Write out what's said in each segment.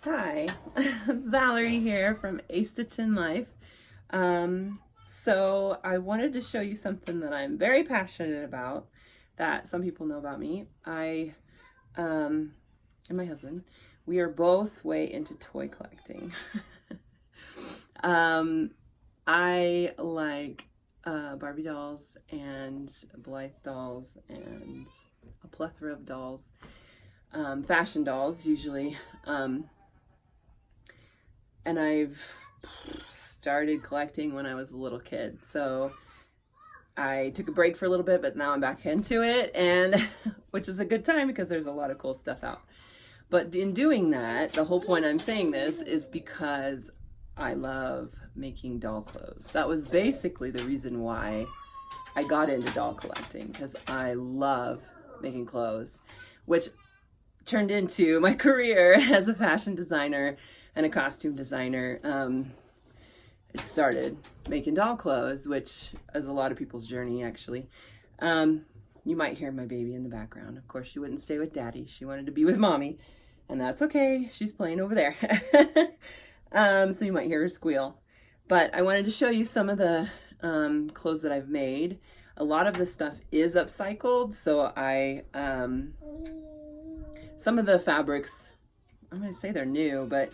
Hi, it's Valerie here from A Stitch in Life. So I wanted to show you something that I'm very passionate about that some people know about me. I and my husband, we are both way into toy collecting. um, I like Barbie dolls and Blythe dolls and a plethora of dolls, fashion dolls usually. And I've started collecting when I was a little kid. So I took a break for a little bit, but now I'm back into it, and which is a good time because there's a lot of cool stuff out. But in doing that, the whole point I'm saying this is because I love making doll clothes. That was basically the reason why I got into doll collecting, because I love making clothes, which turned into my career as a fashion designer and a costume designer. I started making doll clothes, which is a lot of people's journey, actually. You might hear my baby in the background. Of course, she wouldn't stay with daddy. She wanted to be with mommy, and that's okay. She's playing over there. So you might hear her squeal. But I wanted to show you some of the clothes that I've made. A lot of this stuff is upcycled, so some of the fabrics, I'm going to say they're new, but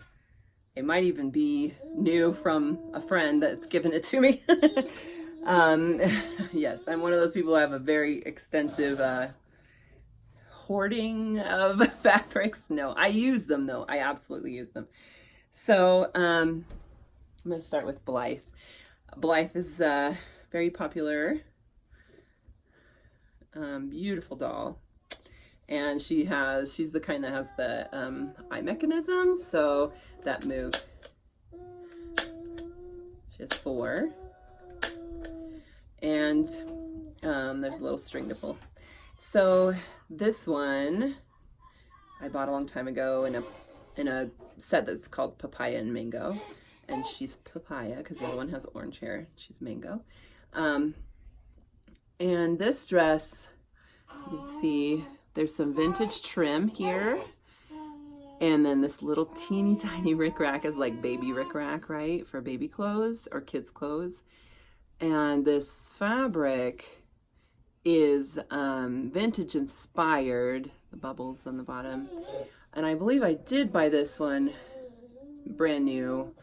it might even be new from a friend that's given it to me. Yes, I'm one of those people who have a very extensive hoarding of fabrics. No, I use them though. I absolutely use them. So I'm going to start with Blythe. Blythe is a very popular, beautiful doll. And she's the kind that has the eye mechanism, so that move. She has 4. And there's a little string to pull. So this one I bought a long time ago in a set that's called Papaya and Mango. And she's papaya because the other one has orange hair. She's mango. And this dress, you can see there's some vintage trim here. And then this little teeny tiny rickrack is like baby rickrack, right? For baby clothes or kids' clothes. And this fabric is vintage inspired, the bubbles on the bottom. And I believe I did buy this one brand new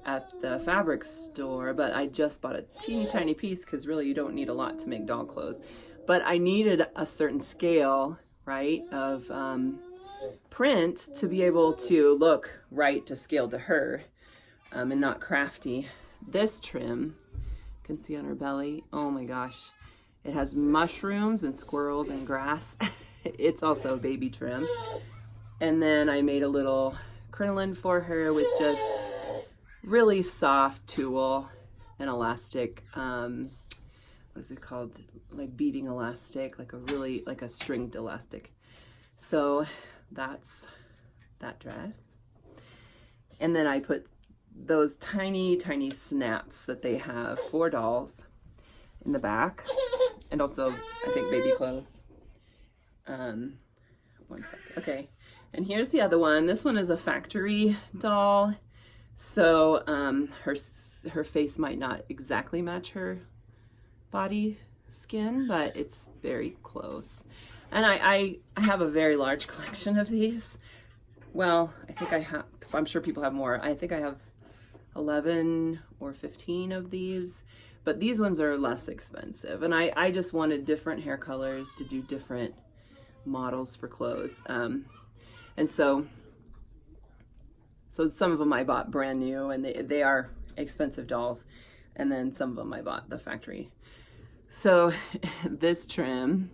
at the fabric store, but I just bought a teeny tiny piece because really you don't need a lot to make doll clothes. But I needed a certain scale, right, of print to be able to look right to scale to her and not crafty. This trim, you can see on her belly, oh my gosh, it has mushrooms and squirrels and grass. It's also baby trim. And then I made a little crinoline for her with just really soft tulle and elastic, what is it called? Like beading elastic, like a stringed elastic. So that's that dress. And then I put those tiny, tiny snaps that they have for dolls in the back. And also, I think baby clothes. One second. Okay. And here's the other one. This one is a factory doll. So her face might not exactly match her body skin, but it's very close. And I have a very large collection of these. Well, I'm sure people have more. I think I have 11 or 15 of these, but these ones are less expensive. And I just wanted different hair colors to do different models for clothes. And so some of them I bought brand new, and they are expensive dolls. And then some of them I bought the factory. So this trim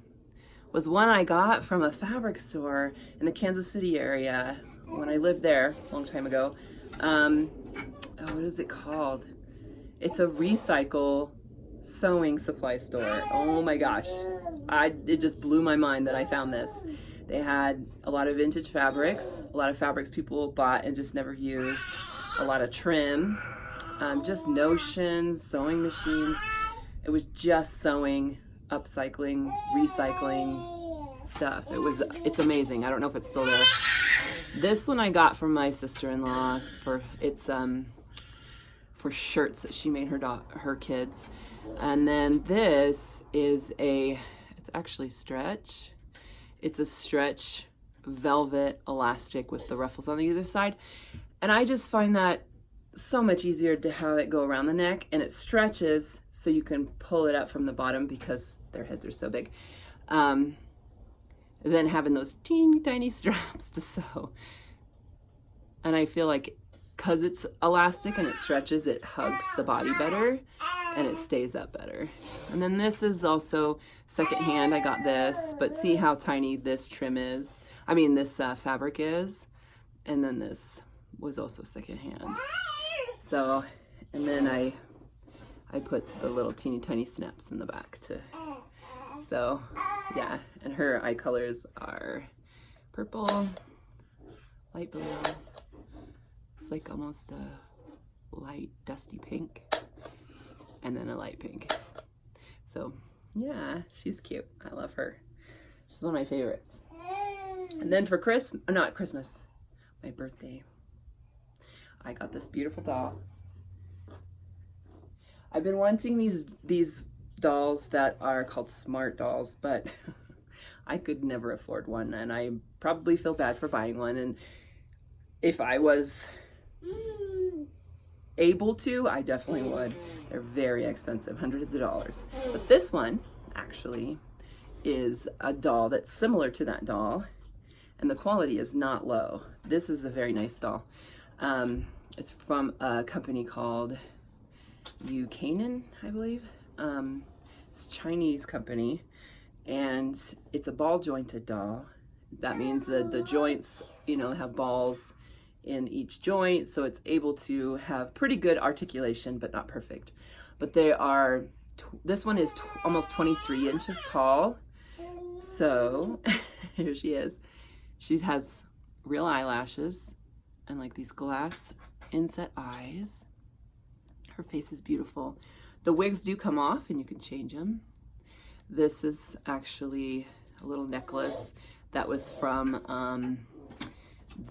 was one I got from a fabric store in the Kansas City area when I lived there a long time ago. What is it called? It's a recycle sewing supply store. Oh my gosh. It just blew my mind that I found this. They had a lot of vintage fabrics, a lot of fabrics people bought and just never used, a lot of trim, just notions, sewing machines. It was just sewing, upcycling, recycling stuff. It's amazing. I don't know if it's still there. This one I got from my sister-in-law for shirts that she made her kids. And then this is it's actually stretch. It's a stretch velvet elastic with the ruffles on the other side. And I just find that so much easier to have it go around the neck, and it stretches so you can pull it up from the bottom because their heads are so big. Then having those teeny tiny straps to sew. And I feel like because it's elastic and it stretches, it hugs the body better and it stays up better. And then this is also secondhand. I got this, but see how tiny this trim is? I mean, this fabric is. And then this was also secondhand. So, and then I put the little teeny tiny snaps in the back too. So, yeah, and her eye colors are purple, light blue. It's like almost a light dusty pink, and then a light pink. So, yeah, she's cute. I love her. She's one of my favorites. And then for not Christmas, my birthday, I got this beautiful doll. I've been wanting these dolls that are called smart dolls, but I could never afford one, and I probably feel bad for buying one. And if I was able to, I definitely would. They're very expensive, hundreds of dollars. But this one actually is a doll that's similar to that doll, and the quality is not low. This is a very nice doll. It's from a company called Canaan, I believe. It's a Chinese company, and it's a ball jointed doll. That means that the joints, have balls in each joint, so it's able to have pretty good articulation, but not perfect. But this one is almost 23 inches tall. So here she is. She has real eyelashes and like these glass inset eyes. Her face is beautiful. The wigs do come off and you can change them. This is actually a little necklace that was from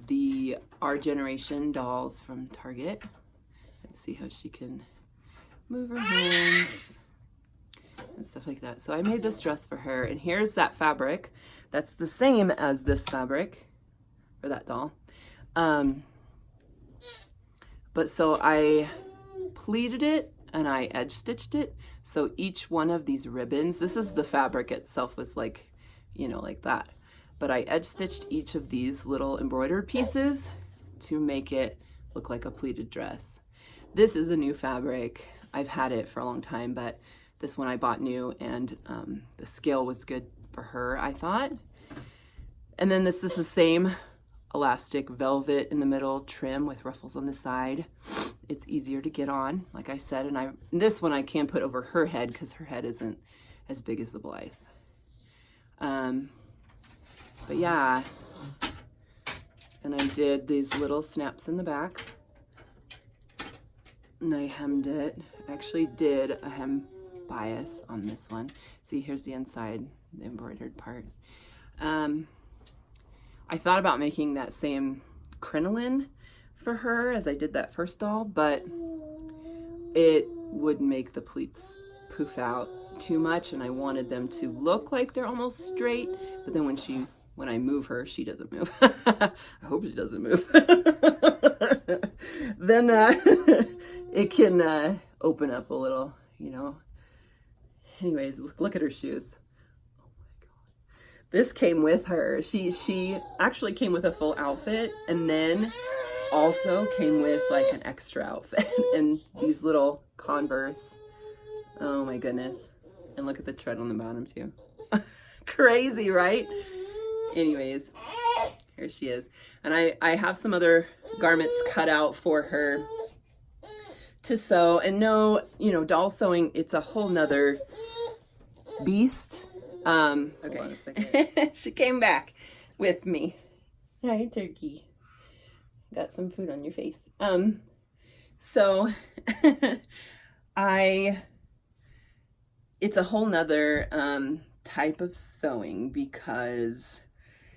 the Our Generation dolls from Target. Let's see how she can move her hands and stuff like that. So I made this dress for her, and here's that fabric. That's the same as this fabric for that doll. But so I pleated it and I edge stitched it. So each one of these ribbons, this is the fabric itself was like, like that. But I edge stitched each of these little embroidered pieces to make it look like a pleated dress. This is a new fabric. I've had it for a long time, but this one I bought new, and the scale was good for her, I thought. And then this is the same elastic velvet in the middle trim with ruffles on the side. It's easier to get on, like I said, and this one I can put over her head because her head isn't as big as the Blythe. But yeah, and I did these little snaps in the back, and I hemmed it. I actually did a hem bias on this one. See, here's the inside, the embroidered part. I thought about making that same crinoline for her as I did that first doll, but it would make the pleats poof out too much, and I wanted them to look like they're almost straight, but then when I move her, she doesn't move. I hope she doesn't move. Then it can open up a little, Anyways, look at her shoes. Oh my God. This came with her. She actually came with a full outfit, and then also came with like an extra outfit and these little Converse. Oh my goodness. And look at the tread on the bottom too. Crazy, right? Anyways, here she is. And I have some other garments cut out for her to sew. And no, doll sewing, it's a whole nother beast. Okay. Hold on a second. She came back with me. Hi, turkey. Got some food on your face. So it's a whole nother type of sewing because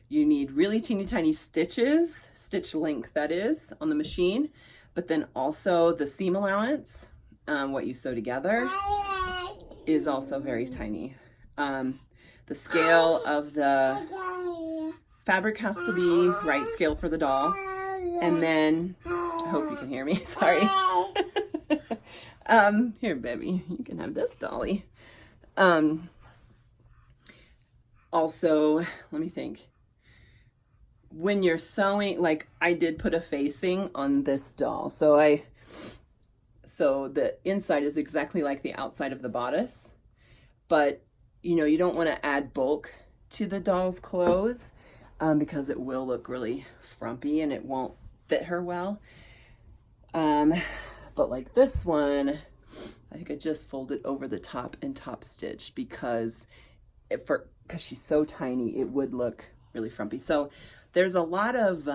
You need really teeny tiny stitches, stitch length that is, on the machine, but then also the seam allowance, what you sew together, is also very tiny. The scale of the fabric has to be right scale for the doll. And then, I hope you can hear me, sorry. Here, baby, you can have this dolly. Also, let me think. When you're sewing, like I did put a facing on this doll. So the inside is exactly like the outside of the bodice, but you know, you don't want to add bulk to the doll's clothes because it will look really frumpy and it won't fit her well. But like this one, I think I just folded over the top and top stitch because she's so tiny, it would look really frumpy. So there's a lot of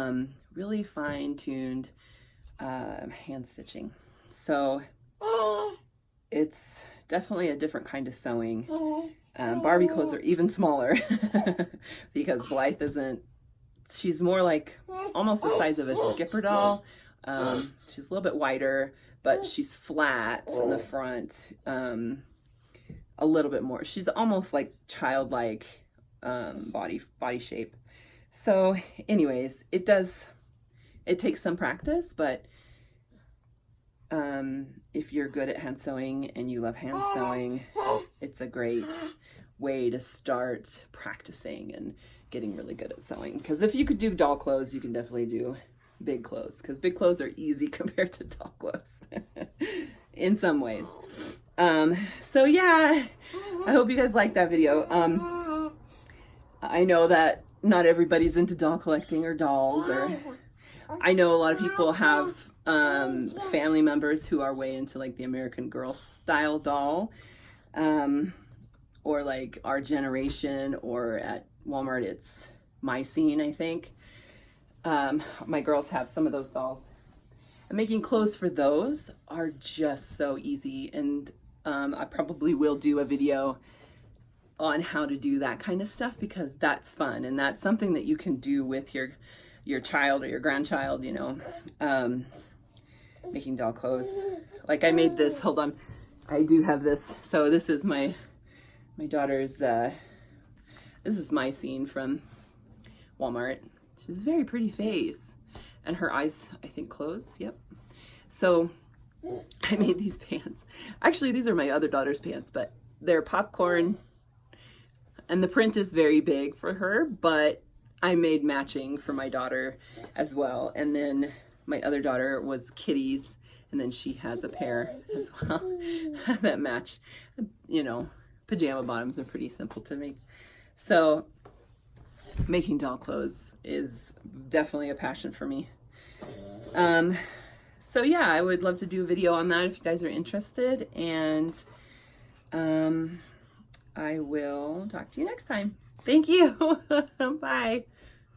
really fine-tuned hand stitching. So it's definitely a different kind of sewing. Barbie clothes are even smaller because Blythe she's more like almost the size of a Skipper doll. She's a little bit wider, but she's flat in the front, a little bit more. She's almost like childlike body shape. So anyways, it takes some practice, but if you're good at hand sewing and you love hand sewing, it's a great way to start practicing and getting really good at sewing. Because if you could do doll clothes, you can definitely do big clothes, because big clothes are easy compared to doll clothes in some ways. So yeah, I hope you guys liked that video. I know that not everybody's into doll collecting or dolls, or I know a lot of people have family members who are way into like the American Girl style doll, or like our generation, or at Walmart it's My Scene, I think. My girls have some of those dolls. And making clothes for those are just so easy, and I probably will do a video on how to do that kind of stuff, because that's fun and that's something that you can do with your child or your grandchild, you know. Making doll clothes. Like I made this, hold on, I do have this. So this is my daughter's, this is My Scene from Walmart. She's a very pretty face, and her eyes, I think, close. Yep. So I made these pants. Actually, these are my other daughter's pants, but they're popcorn, and the print is very big for her, but I made matching for my daughter as well. And then my other daughter was kitties, and then she has a pair as well that match. You know, pajama bottoms are pretty simple to make. So making doll clothes is definitely a passion for me. So yeah, I would love to do a video on that if you guys are interested, and I will talk to you next time. Thank you. Bye.